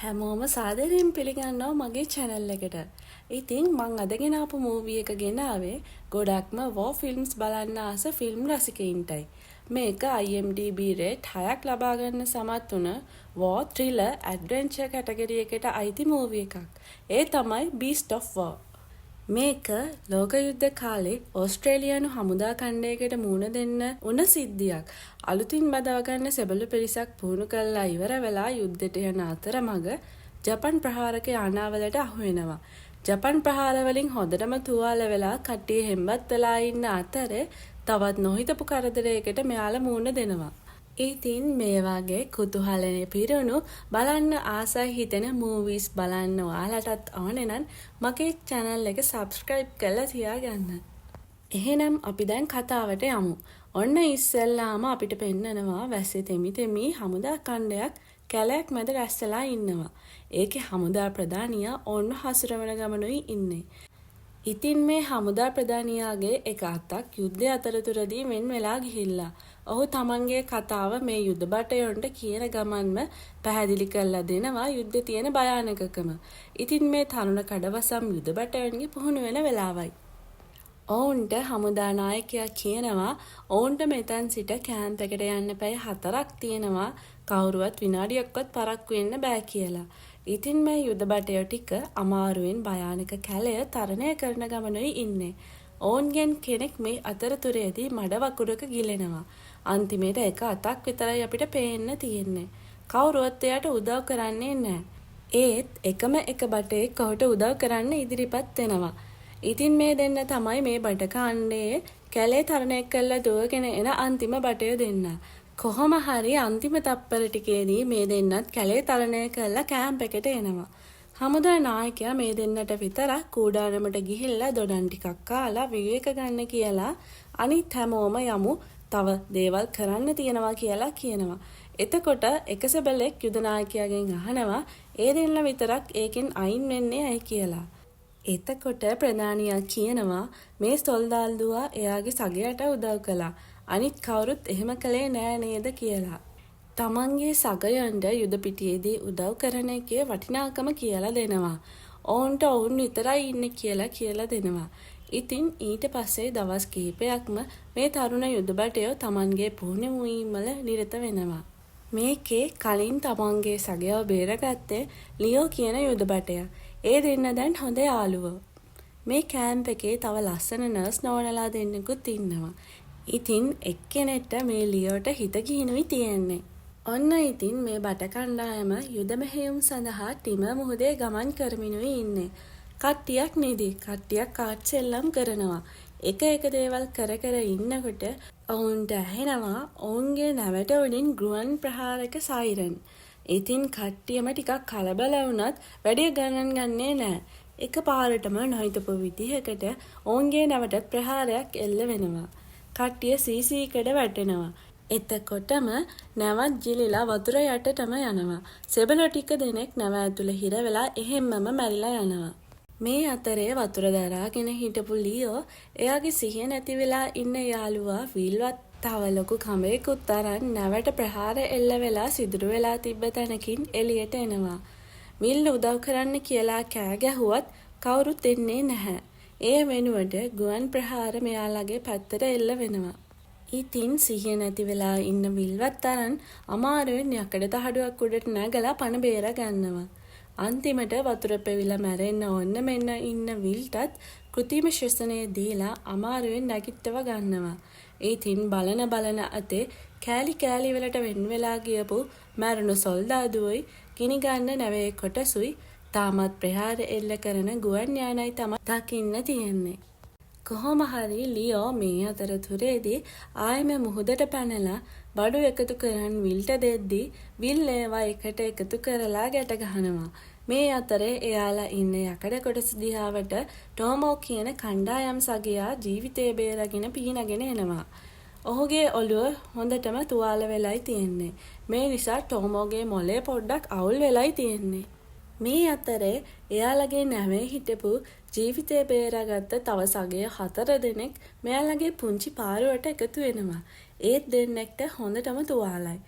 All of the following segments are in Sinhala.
හැමෝම සාදරයෙන් පිළිගන්නවා මගේ channel එකට. ඉතින් මං අද ගෙන ආපු මූවී එක ගෙනාවේ ගොඩක්ම වෝ ෆිල්ම්ස් බලන්න ආස ෆිල්ම් රසිකයින්ටයි. මේක IMDb රේට් 6ක් ලබා ගන්න සමත් වුණ වෝ ත්‍රිලර් ඇඩ්වෙන්චර් කැටගරි එකට අයිති මූවී එකක්. ඒ තමයි Beast of War. මේක ලෝක යුද්ධ කාලේ ඕස්ට්‍රේලියානු හමුදා කණ්ඩයකට මුහුණ දෙන්න උන සිද්ධියක්. අලුතින් බදාගන්න සෙබළු පිරිසක් පුහුණු කළා ඉවර වෙලා යුද්ධයට යන අතරමඟ ජපන් ප්‍රහාරක යානාවලට අහු වෙනවා. ජපන් ප්‍රහාර වලින් හොඳටම තුවාල වෙලා කට්ටිය හෙම්බත් වෙලා ඉන්න අතරේ තවත් නොහිතපු කරදරයකට මෙයාලා මුහුණ දෙනවා. ඉතින් මේ වගේ කුතුහලනේ පිරුණු බලන්න ආසයි හිතෙන මූවීස් බලන්න ඔයාලටත් ඕනේ නම් මගේ channel එක subscribe කරලා තියාගන්න. එහෙනම් අපි දැන් කතාවට යමු. ඔන්න ඉස්සෙල්ලාම අපිට පෙන්නනවා වැස්සේ තෙමි තෙමි හමුදා කණ්ඩයක් කැලයක් මැද රැස්වලා ඉන්නවා. ඒකේ හමුදා ප්‍රධානියා ඔන්න හසුරවන ගමනුයි ඉන්නේ. ඉතින් මේ හමුදා ප්‍රධානියාගේ එක අතක් යුද්ධය අතරතුරදී වෙන් වෙලා ගිහිල්ලා. ඔහු තමන්ගේ කතාව මේ යුද බටයොන්ට කියන ගමන්ම පැහැදිලි කරලා දෙනවා යුද්ධේ තියෙන භයානකකම. ඉතින් මේ තරුණ කඩවසම් යුද බටයොන්ගේ පුහුණු වෙන වෙලාවයි. ඔවුන්ට හමුදා නායකයා කියනවා ඔවුන්ට මෙතන් සිට කැම්ප් එකට යන්න පැය 4ක් තියෙනවා කවුරුවත් විනාඩියක්වත් පරක්කු වෙන්න බෑ කියලා. ඉතින් මේ යුද බටයෝ ටික අමාරුවෙන් භයානක කැලය තරණය කරන ගමනුයි ඉන්නේ. ඔවුන්ගෙන් කෙනෙක් මේ අතරතුරේදී මඩ වකුරක ගිලෙනවා. අන්තිමේට එක අතක් විතරයි අපිට පේන්න තියෙන්නේ. කවුරුවත් එයාට උදව් කරන්නේ නැහැ. ඒත් එකම එක බටෙක් ඔහුට උදව් කරන්න ඉදිරිපත් වෙනවා. ඉතින් මේ දෙන්න තමයි මේ බට කාණ්ඩයේ කැලේ තරණය කරලා දුවගෙන එන අන්තිම බටය දෙන්න. කොහොම හරි අන්තිම තප්පර ටිකේදී මේ දෙන්නත් කැලේ තරණය කරලා කැම්ප් එකට එනවා. හමුදා නායකයා මේ දෙන්නට විතරක් කූඩාරමට ගිහිල්ලා දොඩම් ටිකක් කාලා විවේක ගන්න කියලා අනිත් හැමෝම යමු තව දේවල් කරන්න තියෙනවා කියලා කියනවා. එතකොට එක සෙබළෙක් යුද නායකයාගෙන් අහනවා ඒ දෙන්න විතරක් ඒකෙන් අයින් වෙන්නේ ඇයි කියලා. එතකොට ප්‍රධානියා කියනවා මේ සොල්දාදුවා එයාගේ සගයට උදව් කළා. අනිත් කවුරුත් එහෙම කළේ නෑ නේද කියලා. තමන්ගේ සගයන්ට යුද පිටියේදී උදව් කරන එකේ වටිනාකම කියලා දෙනවා. ඔවුන්ට ඔවුන් විතරයි ඉන්නේ කියලා දෙනවා. ඉතින් ඊට පස්සේ දවස් කිහිපයක්ම මේ තරුණ යුද බටයෝ තමන්ගේ පුහුණු වීමවල නිරත වෙනවා. මේකේ කලින් තමන්ගේ සගයව බේරගත්තේ ලියෝ කියන යුද බටයා. ඒ දෙන්න දැන් හොඳ යාළුවෝ. මේ කැම්ප් එකේ තව ලස්සන නර්ස් නෝනලා දෙන්නෙකුත් ඉන්නවා. ඉතින් එක්කෙනෙක්ට මේ ලියෝට හිත ගිහිනුයි තියෙන්නේ. ඔන්න ඉතින් මේ බට කණ්ඩායම යුද මෙහෙයුම් සඳහා ටිම මුහුදේ ගමන් කරමිනුයි ඉන්නේ. කට්ටියක් නිදි, කට්ටියක් කාඩ් සෙල්ලම් කරනවා. එක දේවල් කර ඉන්නකොට ඔවුන්ට ඇහෙනවා ඔවුන්ගේ නැවට උඩින් ගුවන් ප්‍රහාරක සයිරන්. ඉතින් කට්ටියම ටිකක් කලබල වුණත් වැඩි ගණන් ගන්නේ නැහැ. එකපාරටම නොහිතපු විදිහකට ඔවුන්ගේ නැවටත් ප්‍රහාරයක් එල්ල වෙනවා. කට්ටිය සීසීකඩ වැටෙනවා. එතකොටම නැවත් ජිලිලා වතුර යටටම යනවා. සෙබළු ටික දෙනෙක් නැව ඇතුළේ හිර වෙලා එහෙම්මම මැරිලා යනවා. මේ අතරේ වතුර දරාගෙන හිටපු ලියෝ එයාගේ සිහිය නැති වෙලා ඉන්න යාළුවා වීල්වත් තව ලොකු කඹයකුත් අරන් නැවට ප්‍රහාර එල්ල වෙලා සිදුරු වෙලා තිබ්බ තැනකින් එළියට එනවා. මිල් උදව් කරන්න කියලා කෑ ගැහුවත් කවුරුත් එන්නේ නැහැ. ඒ වෙනුවට ගුවන් ප්‍රහාර මෙයාලගේ පැත්තට එල්ල වෙනවා. ඉතින් සිහිය නැති වෙලා ඉන්න විල්වත් අරන් අමාරුවෙන් යකඩ තහඩුවක් උඩට නැගලා පණ බේර ගන්නවා. අන්තිමට වතුර පෙවිලා මැරෙන්න ඕන්න මෙන්න ඉන්න විල්ටත් කෘත්‍රිම ශ්වසනය දීලා අමාරුවෙන් නැගිටව ගන්නවා. ඉතින් බලන අතේ කෑලි වලට වෙන් වෙලා ගියපු මැරුණු සොල්දාදුවයි ගිනි ගන්න නැවේ කොටසුයි තාමත් ප්‍රහාර එල්ල කරන ගුවන් යානයි තමයි දකින්න තියෙන්නේ. කොහොම හරි ලියෝ මේ අතරතුරේදී ආයෙම මුහුදට පැනලා බඩු එකතු කරන් විල්ට දෙද්දී විල් ඒවා එකට එකතු කරලා ගැට ගහනවා. මේ අතරේ එයාලා ඉන්න යකඩ කොටස දිහාවට ටෝමෝ කියන කණ්ඩායම් සගයා ජීවිතේ බේරගෙන පීනගෙන එනවා. ඔහුගේ ඔළුව හොඳටම තුවාල වෙලයි තියෙන්නේ. මේ නිසා ටෝමෝගේ මොලේ පොඩ්ඩක් අවුල් වෙලයි තියෙන්නේ. මේ අතරේ එයාලගේ නැවේ හිටපු ජීවිතේ බේරාගත්ත තව සගය 4 දෙනෙක් මෙයාලගේ පුංචි පාරුවට එකතු වෙනවා. ඒත් දෙන්නෙක්ට හොඳටම තුවාලයි.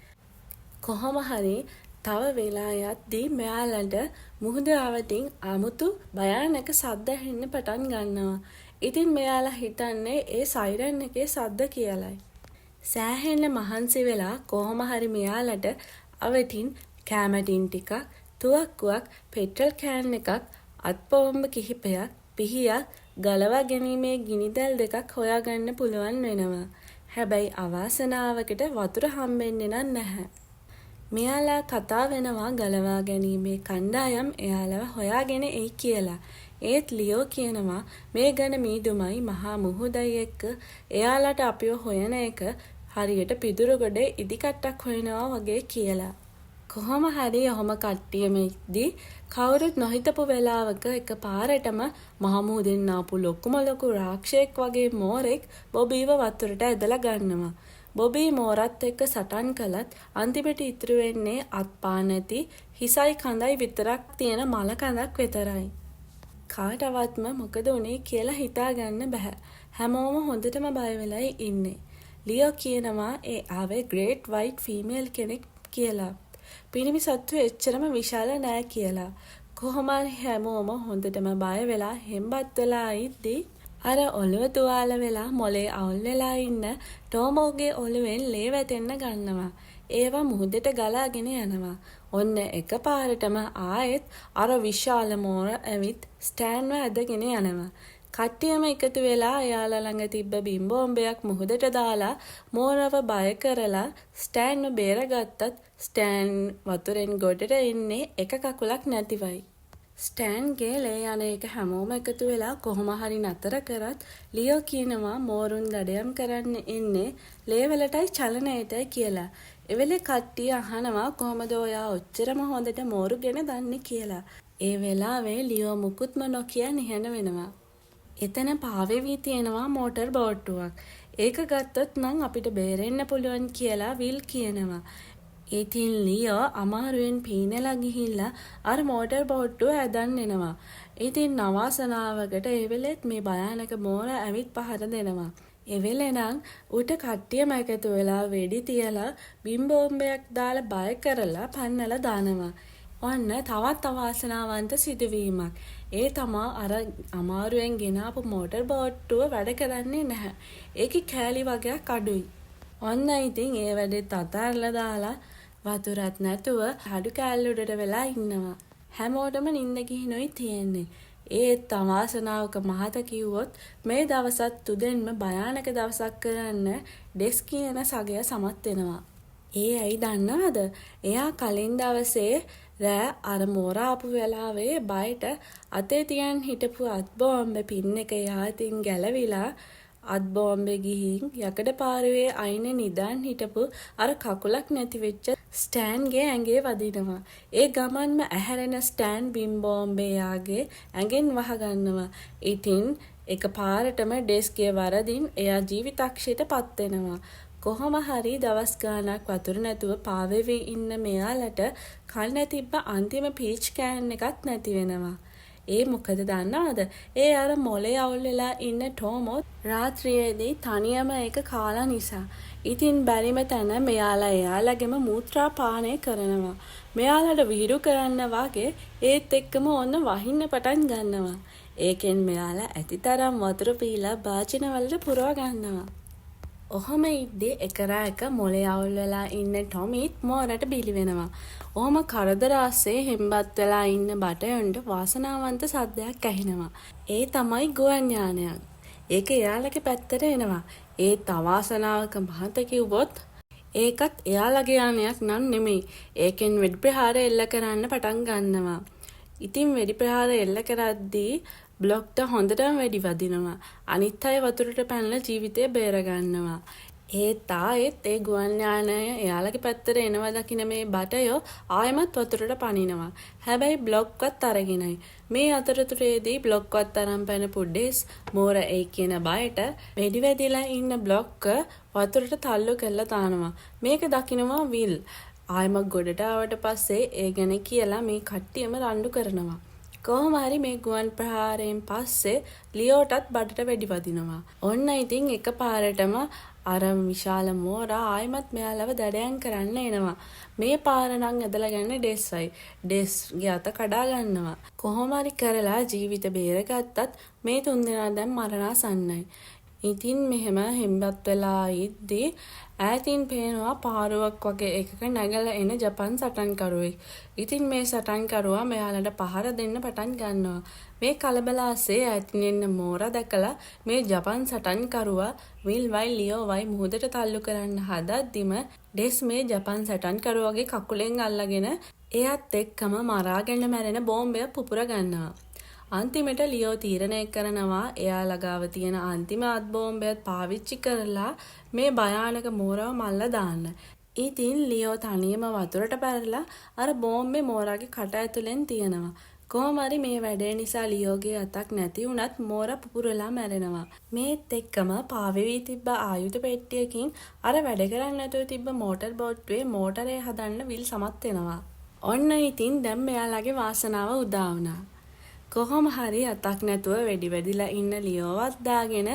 කොහොම හරි තව වෙලා යද්දී මෙයාලට මුහුද අවටින් අමුතු භයානක සද්ද ඇහෙන්න පටන් ගන්නවා. ඉතින් මෙයාලා හිතන්නේ ඒ සයිරන් එකේ සද්ද කියලයි. සෑහෙන්න මහන්සි වෙලා කොහොම හරි මෙයාලට අවටින් කැමටින් ටිකක්, තුවක්කුවක්, පෙට්‍රල් කෑන් එකක්, අත්බෝම්බ කිහිපයක්, පිහියක්, ගලවා ගැනීමේ ගිනිදැල් දෙකක් හොයාගන්න පුළුවන් වෙනවා. හැබැයි අවාසනාවකට වතුර හම්බෙන්නේ නැහැ. මෙයාලා කතා වෙනවා ගලවා ගැනීමේ කණ්ඩායම් එයාලව හොයාගෙන එයි කියලා. ඒත් ලියෝ කියනවා මේ ගැන මීදුමයි මහා මුහුදයි එක්ක එයාලට අපිව හොයන එක හරියට පිදුරු ගොඩේ ඉදිකට්ටක් හොයනවා වගේ කියලා. කොහොම හරි ඔහොම කට්ටියම ඉද්දී කවුරුත් නොහිතපු වෙලාවක එක පාරටම මහමුහුදෙන් ආපු ලොකුම ලොකු රාක්ෂයෙක් වගේ මෝරෙක් බොබීව වතුරට ඇදලා ගන්නවා. බොබී මෝරත් එක්ක සටන් කළත් අන්තිමට ඉතුරු වෙන්නේ අත්පා නැති හිසයි කඳයි විතරක් තියෙන මල කඳක් විතරයි. කාටවත්ම මොකද උනේ කියලා හිතාගන්න බෑ. හැමෝම හොඳටම බය වෙලයි ඉන්නේ. ලියෝ කියනවා ඒ ආවේ ග්‍රේට් වයිට් ෆීමේල් කෙනෙක් කියලා. පිරිමි සත්තු එච්චරම විශාල නෑ කියලා. කොහොම හරි හැමෝම හොඳටම බය වෙලා හෙම්බත් වෙලා ඉද්දී අර ඔළුව තුවාල වෙලා මොලේ අවුල් වෙලා ඉන්න ටෝමෝගේ ඔළුවෙන් ලේ වැටෙන්න ගන්නවා. ඒවා මුහුදට ගලාගෙන යනවා. ඔන්න එකපාරටම ආයෙත් අර විශාල මෝර ඇවිත් ස්ටෑන්ව ඇදගෙන යනවා. කට්ටියම එකතු වෙලා එයාලා ළඟ තිබ්බ බිම්බෝම්බයක් මුහුදට දාලා මෝරව බය කරලා ස්ටෑන්ව බේරගත්තත් ස්ටෑන් වතුරෙන් ගොඩට එන්නේ එක කකුලක් නැතිවයි. ස්ටෑන්ගේ ලේ යන එක හැමෝම එකතු වෙලා කොහොම හරි නතර කරත් ලියෝ කියනවා මෝරුන් දඩයම් කරන්න එන්නේ ලේවලටයි චලනයටයි කියලා. එවෙලේ කට්ටිය අහනවා කොහොමද ඔයා ඔච්චරම හොඳට මෝරු ගැන දන්නේ කියලා. ඒ වෙලාවේ ලියෝ මුකුත්ම නොකිය නිහඬ වෙනවා. එතන පාවෙවී තියෙනවා මෝටර් බෝට්ටුවක්. ඒක ගත්තොත් නම් අපිට බේරෙන්න පුළුවන් කියලා විල් කියනවා. ඉතින් ලියෝ අමාරුවෙන් පීනලා ගිහිල්ලා අර මෝටර් බෝට්ටුව ඇදන් එනවා. ඉතින් නවාසනාවකට ඒ වෙලෙත් මේ භයානක මෝර ඇවිත් පහර දෙනවා. ඒ වෙලේ නම් උට කට්ටියම එකතු වෙලා වෙඩි තියලා බිම්බෝම්බයක් දාලා බය කරලා පන්නලා දානවා. ඔන්න තවත් අවාසනාවන්ත සිදුවීමක්. ඒ තමා අර අමාරුවෙන් ගෙනාපු මෝටර් බෝට්ටුව වැඩ කරන්නේ නැහැ. ඒකේ කෑලි වගේක් අඩුයි. ඔන්න ඉතින් ඒ වැඩෙත් අතාරලා දාලා වතුරත් නැතුව හඩු කෑල්ල උඩට වෙලා ඉන්නවා. හැමෝටම නිින්ද ගිහිනුයි තියෙන්නේ. ඒත් අවාසනාවක මහත කිව්වොත් මේ දවසත් තුදෙන්ම භයානක දවසක් කරන්න ඩෙස් කියන සගය සමත් වෙනවා. ඒ ඇයි දන්නවද? එයා කලින් දවසේ රෑ අර මෝරාපු වෙලාවේ බයට අතේ තියන් හිටපු අත්බෝම්බ පින් එක යහතින් ගැලවිලා අත්බෝම්බේ ගිහින් යකඩ පාරුවේ අයිනේ නිදාන් හිටපු අර කකුලක් නැති වෙච්ච ස්ටෑන්ගේ ඇඟේ වදිනවා. ඒ ගමන්ම ඇහැරෙන ස්ටෑන් බිම්බෝම්බේ යාගේ ඇඟෙන් වහගන්නවා. ඉතින් එකපාරටම ඩෙස්ක්ගේ වරදින් එයා ජීවිතක්ෂයට පත් වෙනවා. කොහොම හරි දවස් ගාණක් වතුර නැතුව පාවෙවි ඉන්න මෙයාලට කල් නැතිබ්බ අන්තිම පීච් කෑන් එකක් නැති වෙනවා. ඒ මොකද දන්නවද? ඒ අර මොලේ අවුල් වෙලා ඉන්න ටෝමෝ රාත්‍රියේදී තනියම ඒක කාලා නිසා. ඉතින් බැරිම තැන මෙයාලා එයාලගෙම මූත්‍රා පානය කරනවා. මෙයාලට විහිළු කරන්න වගේ ඒත් එක්කම ඔන්න වහින්න පටන් ගන්නවා. ඒකෙන් මෙයාලා ඇතිතරම් වතුර පීලා භාජන වලට පුරව ගන්නවා. ඔහොම ඉද්දී එකරා එක මොලේ අවුල් වෙලා ඉන්න ටොමිත් මෝරට බිලි වෙනවා. ඔහොම කරදර ආසේ හෙම්බත් වෙලා ඉන්න බටයොන්ට වාසනාවන්ත සද්දයක් ඇහෙනවා. ඒ තමයි ගුවන් යානයක්. ඒක එයාලගේ පැත්තට එනවා. ඒත් අවාසනාවක මහත කිව්වොත් ඒකත් එයාලගේ යානයක් නම් නෙමෙයි. ඒකෙන් වෙඩි ප්‍රහාර එල්ල කරන්න පටන් ගන්නවා. ඉතින් වෙඩි ප්‍රහාර එල්ල කරද්දී බ්ලොක්ට හොඳටම වැඩි වදිනවා. අනිත් අය වතුරට පැනලා ජීවිතය බේර ගන්නවා. ඒත් ආයෙත් ඒ ගුවන් යානය එයාලගේ පැත්තට එනවා දකින්න මේ බටයෝ ආයෙමත් වතුරට පනිනවා. හැබැයි බ්ලොක්වත් අරගෙනයි. මේ අතරතුරේදී බ්ලොක්වත් අරන් පැනපු ඩෙස් මෝර ඒ කියන බයට වෙඩි වැදිලා ඉන්න බ්ලොක්ක වතුරට තල්ලු කරලා දානවා. මේක දකින්නවා විල්. ආයෙමත් ගොඩට ආවට පස්සේ ඒ ගැන කියලා මේ කට්ටියම රණ්ඩු කරනවා. කොහොම හරි මේ ගුවන් ප්‍රහාරයෙන් පස්සේ ලියෝටත් බඩට වෙඩි වදිනවා. ඔන්න ඉතින් එකපාරටම අර විශාල මෝරා ආයිමත් මෙයාලව දඩයන් කරන්න එනවා. මේ පාර නම් ඇදලා ගන්න ඩෙස්වයි. ඩෙස්ගේ අත කඩා ගන්නවා. කොහොම හරි කරලා ජීවිත බේරගත්තත් මේ තුන්දෙනා දැන් මරණාසන්නයි. ඉතින් මෙහෙම හෙම්බත් වෙලා ඉද්දී ඈතින් පේනවා පාරුවක් වගේ එකක නැගලා එන ජපන් සටන්කරුවෙක්. ඉතින් මේ සටන්කරුවා මෙයාලට පහර දෙන්න පටන් ගන්නවා. මේ කලබලාසේ ඈතින් එන්න මෝරා දැකලා මේ ජපන් සටන්කරුවා විල්වයි ලියෝවයි මුහුදට තල්ලු කරන්න හදද්දිම ඩෙස් මේ ජපන් සටන්කරුවගේ කකුලෙන් අල්ලගෙන එයත් එක්කම මරාගෙන මැරෙන බෝම්බයක් පුපුර ගන්නවා. අන්තිමට ලියෝ තීරණය කරනවා එයා ළඟාව තියෙන අන්තිම අත් බෝම්බයත් පාවිච්චි කරලා මේ භයානක මෝරාව මල්ල දාන්න. ඉතින් ලියෝ තනියම වතුරට පැනලා අර බෝම්බේ මෝරාගේ කට ඇතුලෙන් තියනවා. කොහොම හරි මේ වැඩේ නිසා ලියෝගේ අතක් නැති වුණත් මෝරා පුපුරලා මැරෙනවා. මේත් එක්කම පාවෙවි තිබ්බ ආයුධ පෙට්ටියකින් අර වැඩ කරන්නේ නැතුව තිබ්බ මෝටර් බෝට්ටුවේ මෝටරේ හදන්න විල් සමත් වෙනවා. ඔන්න ඉතින් දැන් මෙයාලගේ වාසනාව උදා වුණා. කොහොම හරි අතක් නැතුව වෙඩි වෙදිලා ඉන්න ලියෝවත් දාගෙන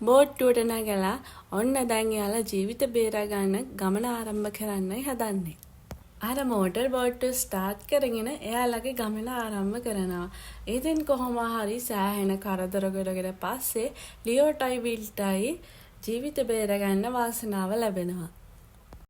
බෝට්ටුවට නැගලා ඔන්න දැන් එයාලා ජීවිත බේරා ගන්න ගමන ආරම්භ කරන්නයි හදන්නේ. අර මෝටර් බෝට්ටුව ස්ටාර්ට් කරගෙන එයාලගේ ගමන ආරම්භ කරනවා. ඉතින් කොහොම හරි සෑහෙන කරදර කරගෙන පස්සේ ලියෝටයි විල්ටයි ජීවිත බේරා ගන්න වාසනාව ලැබෙනවා.